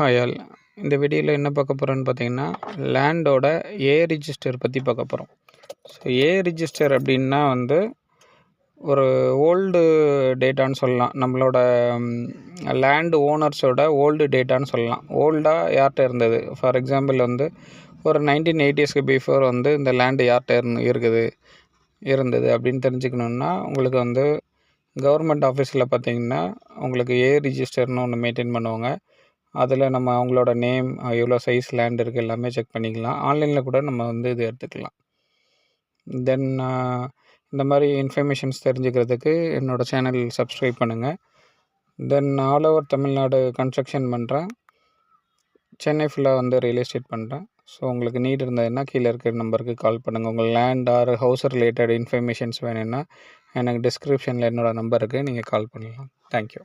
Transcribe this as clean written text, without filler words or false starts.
Hi all. இந்த வீடியோவில் என்ன பார்க்க போகிறோன்னு பார்த்தீங்கன்னா, லேண்டோட ஏ ரிஜிஸ்டர் பற்றி பார்க்க போகிறோம். ஸோ ஏ ரிஜிஸ்டர் அப்படின்னா வந்து ஒரு ஓல்டு டேட்டான்னு சொல்லலாம். நம்மளோட லேண்டு ஓனர்ஸோட ஓல்டு டேட்டான்னு சொல்லலாம். ஓல்டாக யார்கிட்ட இருந்தது, ஃபார் எக்ஸாம்பிள் வந்து ஒரு 1980ஸ்க்கு பிஃபோர் வந்து இந்த லேண்டு யார்கிட்ட இருந்தது அப்படின்னு தெரிஞ்சுக்கணுன்னா, உங்களுக்கு வந்து கவர்மெண்ட் ஆஃபீஸில் பார்த்தீங்கன்னா உங்களுக்கு ஏ ரிஜிஸ்டர்னு ஒன்று மெயின்டைன் பண்ணுவாங்க. அதில் நம்ம அவங்களோட நேம், எவ்வளோ சைஸ் லேண்ட் இருக்குது எல்லாமே செக் பண்ணிக்கலாம். ஆன்லைனில் கூட நம்ம வந்து இது எடுத்துக்கலாம். தென் இந்த மாதிரி இன்ஃபர்மேஷன்ஸ் தெரிஞ்சுக்கிறதுக்கு என்னோடய சேனல் சப்ஸ்கிரைப் பண்ணுங்கள். Then all over Tamil Nadu construction பண்ணுறேன். சென்னை ஃபுல்லாக வந்து ரியல் எஸ்டேட் பண்ணுறேன். ஸோ உங்களுக்கு நீட் இருந்ததுன்னா கீழே இருக்கிற நம்பருக்கு கால் பண்ணுங்கள். உங்கள் land or house related informations வேணும்னா எனக்கு டிஸ்கிரிப்ஷனில் என்னோடய நம்பருக்கு நீங்கள் கால் பண்ணலாம். தேங்க்யூ.